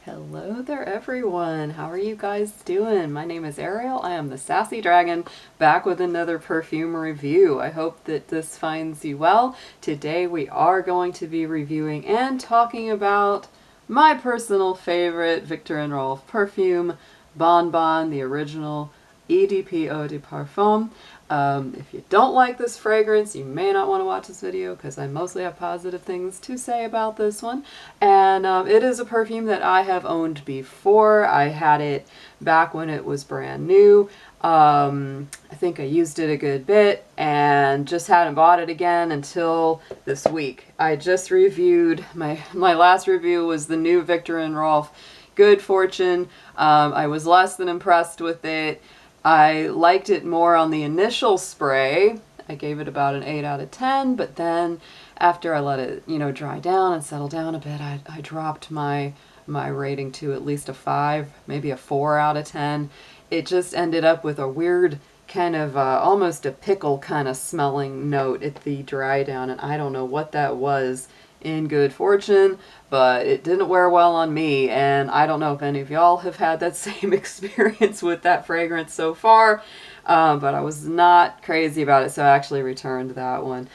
Hello there everyone, how are you guys doing? My name is Ariel, I am the Sassy Dragon, back with another perfume review. I hope that this finds you well. Today we are going to be reviewing and talking about my personal favorite Viktor Rolf perfume, Bonbon, the original EDP Eau de Parfum. If you don't like this fragrance, you may not want to watch this video because I mostly have positive things to say about this one. And it is a perfume that I have owned before. I had it back when it was brand new. I think I used it a good bit and just hadn't bought it again until this week. I just reviewed, my last review was the new Viktor Rolf Good Fortune. I was less than impressed with it. I liked it more on the initial spray. I gave it about an 8 out of 10, but then after I let it, dry down and settle down a bit, I dropped my rating to at least a 5, maybe a 4 out of 10. It just ended up with a weird kind of almost a pickle kind of smelling note at the dry down, and I don't know what that was in Good Fortune, but it didn't wear well on me, and I don't know if any of y'all have had that same experience with that fragrance so far, but I was not crazy about it, so I actually returned that one.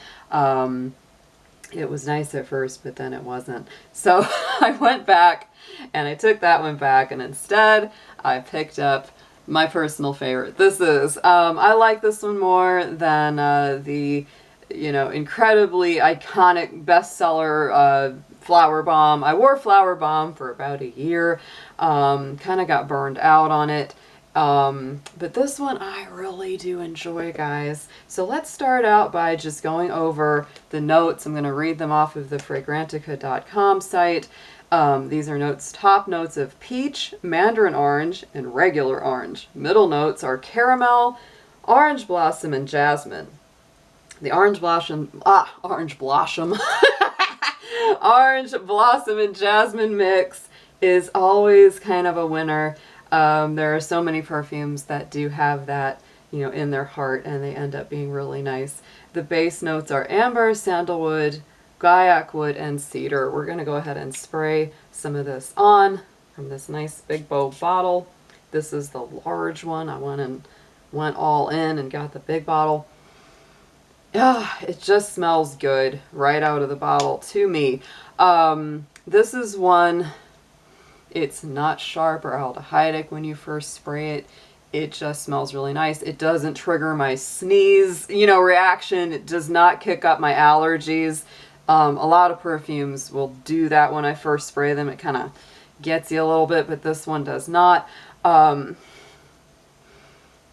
It was nice at first, but then it wasn't. So I went back and I took that one back, and instead I picked up my personal favorite. This is, I like this one more than the incredibly iconic bestseller Flower Bomb. I wore Flower Bomb for about a year, kind of got burned out on it, but this one I really do enjoy, guys. So let's start out by just going over the notes. I'm going to read them off of the Fragrantica.com site. These are notes, top notes of peach, mandarin orange, and regular orange. Middle notes are caramel, orange blossom, and jasmine. The orange blossom and jasmine mix is always kind of a winner. There are so many perfumes that do have that, in their heart, and they end up being really nice. The base notes are amber, sandalwood, guaiac wood, and cedar. We're going to go ahead and spray some of this on from this nice big bow bottle. This is the large one. I went all in and got the big bottle. It just smells good right out of the bottle to me. This is one, it's not sharp or aldehydic when you first spray it. It just smells really nice. It doesn't trigger my sneeze, reaction. It does not kick up my allergies. A lot of perfumes will do that when I first spray them. It kind of gets you a little bit, but this one does not.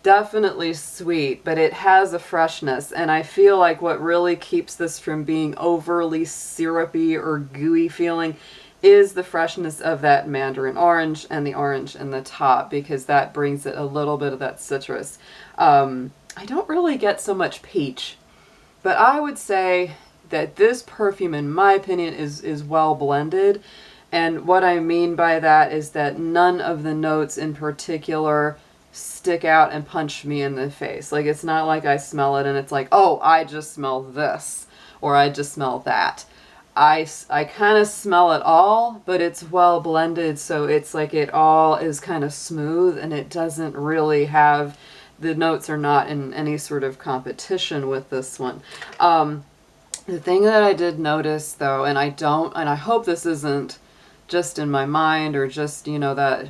Definitely sweet, but it has a freshness, and I feel like what really keeps this from being overly syrupy or gooey feeling is the freshness of that mandarin orange and the orange in the top, because that brings it a little bit of that citrus. I don't really get so much peach, but I would say that this perfume, in my opinion, is well blended. And what I mean by that is that none of the notes in particular stick out and punch me in the face. Like, it's not like I smell it and it's like, oh, I just smell this, or I just smell that. I kind of smell it all, but it's well blended, so it's like it all is kind of smooth, and it doesn't really have, the notes are not in any sort of competition with this one. The thing that I did notice, though, and I hope this isn't just in my mind or just, that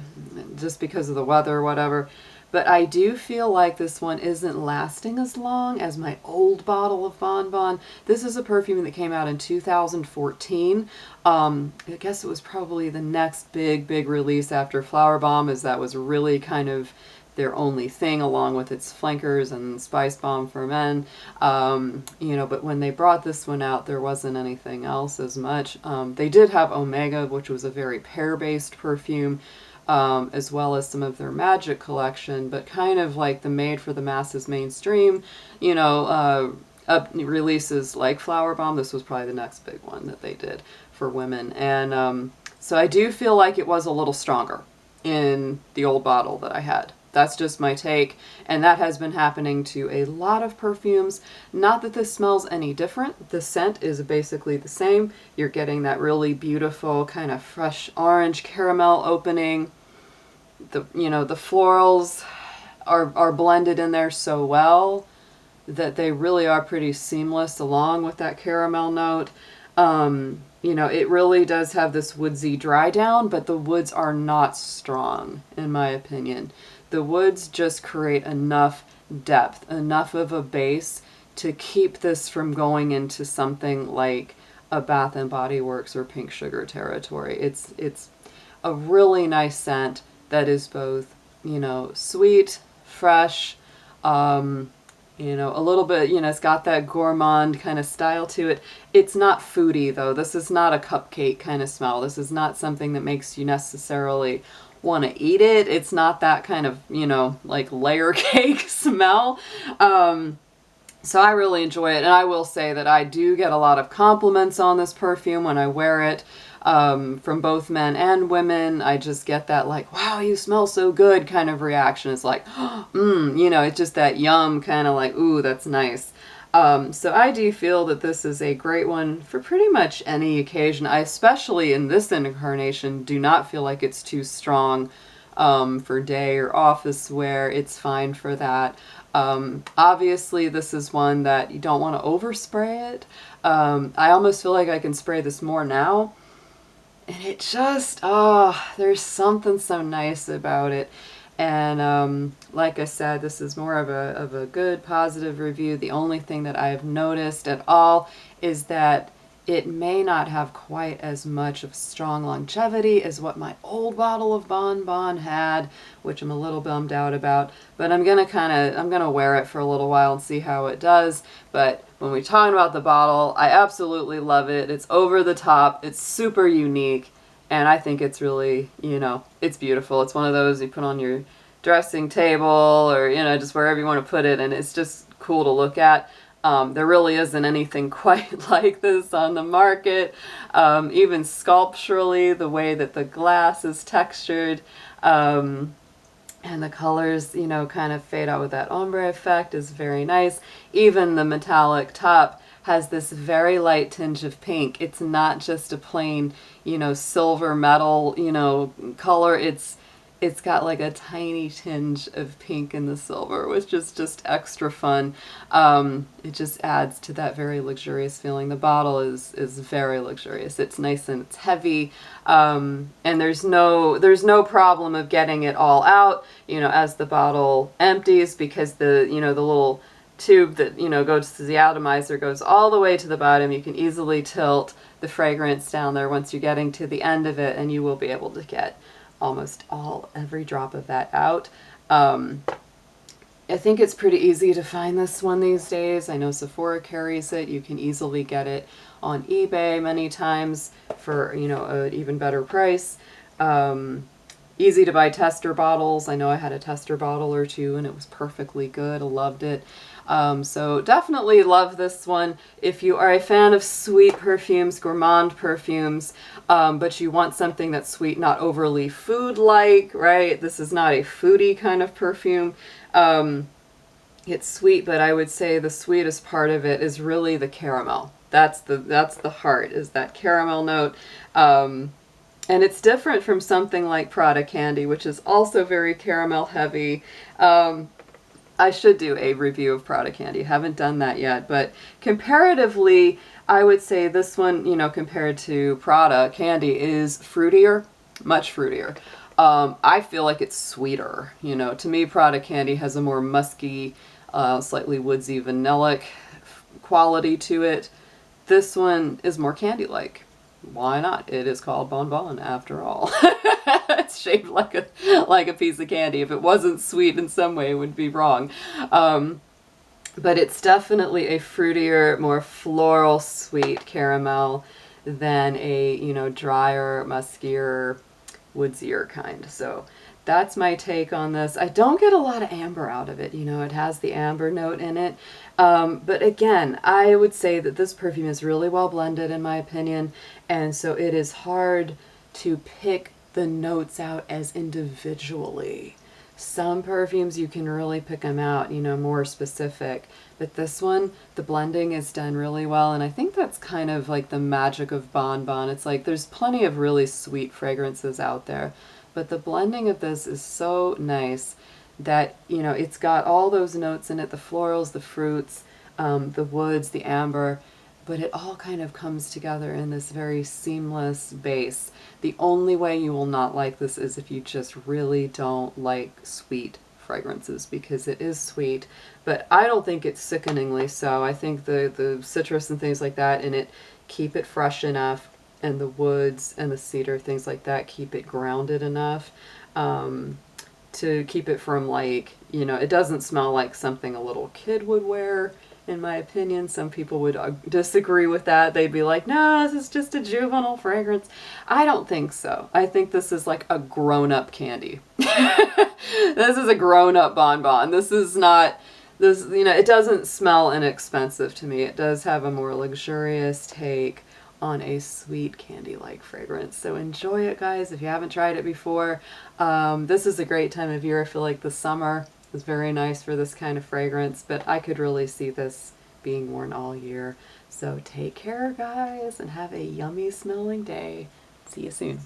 just because of the weather or whatever, but I do feel like this one isn't lasting as long as my old bottle of Bonbon. This is a perfume that came out in 2014. I guess it was probably the next big release after Flower Bomb, as that was really kind of their only thing, along with its flankers and Spice Bomb for Men. But when they brought this one out, there wasn't anything else as much. They did have Omega, which was a very pear-based perfume, as well as some of their Magic collection, but kind of like the made for the masses mainstream, releases like Flower Bomb. This was probably the next big one that they did for women. And so I do feel like it was a little stronger in the old bottle that I had. That's just my take. And that has been happening to a lot of perfumes. Not that this smells any different. The scent is basically the same. You're getting that really beautiful kind of fresh orange caramel opening. The florals are blended in there so well that they really are pretty seamless along with that caramel note. It really does have this woodsy dry down, but the woods are not strong, in my opinion. The woods just create enough depth, enough of a base to keep this from going into something like a Bath and Body Works or Pink Sugar territory. It's a really nice scent that is both, sweet, fresh, a little bit, it's got that gourmand kind of style to it. It's not foodie though. This is not a cupcake kind of smell. This is not something that makes you necessarily want to eat it. It's not that kind of, like layer cake smell. So I really enjoy it. And I will say that I do get a lot of compliments on this perfume when I wear it. From both men and women. I just get that like, wow, you smell so good kind of reaction. It's like, it's just that yum kind of like, ooh, that's nice. So I do feel that this is a great one for pretty much any occasion. I, especially in this incarnation, do not feel like it's too strong for day or office wear. It's fine for that. Obviously, this is one that you don't want to overspray it. I almost feel like I can spray this more now. And it just, there's something so nice about it. And like I said, this is more of a good, positive review. The only thing that I've noticed at all is that it may not have quite as much of strong longevity as what my old bottle of Bonbon had, which I'm a little bummed out about. But I'm gonna wear it for a little while and see how it does. But when we're talking about the bottle, I absolutely love it. It's over the top. It's super unique. And I think it's really, it's beautiful. It's one of those you put on your dressing table or, just wherever you want to put it. And it's just cool to look at. There really isn't anything quite like this on the market. Even sculpturally, the way that the glass is textured, and the colors, kind of fade out with that ombre effect is very nice. Even the metallic top has this very light tinge of pink. It's not just a plain, silver metal, color. It's got like a tiny tinge of pink in the silver, which is just extra fun. It just adds to that very luxurious feeling. The bottle is very luxurious. It's nice and it's heavy, and there's no problem of getting it all out, as the bottle empties, because the little tube that goes to the atomizer goes all the way to the bottom. You can easily tilt the fragrance down there once you're getting to the end of it, and you will be able to get almost every drop of that out. I think it's pretty easy to find this one these days. I know Sephora carries it. You can easily get it on eBay many times for an even better price. Easy to buy tester bottles. I know I had a tester bottle or two and it was perfectly good. I loved it. So definitely love this one. If you are a fan of sweet perfumes, gourmand perfumes, but you want something that's sweet, not overly food-like, right? This is not a foodie kind of perfume. It's sweet, but I would say the sweetest part of it is really the caramel. That's the heart, is that caramel note. And it's different from something like Prada Candy, which is also very caramel heavy. I should do a review of Prada Candy. Haven't done that yet, but comparatively, I would say this one, compared to Prada Candy, is fruitier, much fruitier. I feel like it's sweeter. To me, Prada Candy has a more musky, slightly woodsy, vanillic quality to it. This one is more candy-like. Why not? It is called Bonbon after all. It's shaped like a piece of candy. If it wasn't sweet in some way, it would be wrong. But it's definitely a fruitier, more floral sweet caramel than a, drier, muskier, woodsier kind. So that's my take on this. I don't get a lot of amber out of it. It has the amber note in it. But again, I would say that this perfume is really well blended in my opinion. And so it is hard to pick the notes out as individually. Some perfumes you can really pick them out, you know, more specific. But this one, the blending is done really well, and I think that's kind of like the magic of Bonbon. It's like there's plenty of really sweet fragrances out there, but the blending of this is so nice that, you know, it's got all those notes in it, the florals, the fruits, the woods, the amber, but it all kind of comes together in this very seamless base. The only way you will not like this is if you just really don't like sweet fragrances, because it is sweet, but I don't think it's sickeningly so. I think the citrus and things like that in it keep it fresh enough, and the woods and the cedar, things like that, keep it grounded enough to keep it from, like, you know, it doesn't smell like something a little kid would wear, in my opinion. Some people would disagree with that. They'd be like, no, this is just a juvenile fragrance. I don't think so. I think this is like a grown-up candy. This is a grown-up bonbon. This is not, this, you know, it doesn't smell inexpensive to me. It does have a more luxurious take on a sweet candy-like fragrance. So enjoy it, guys, if you haven't tried it before. This is a great time of year. I feel like the summer is very nice for this kind of fragrance, but I could really see this being worn all year. So take care, guys, and have a yummy smelling day. See you soon.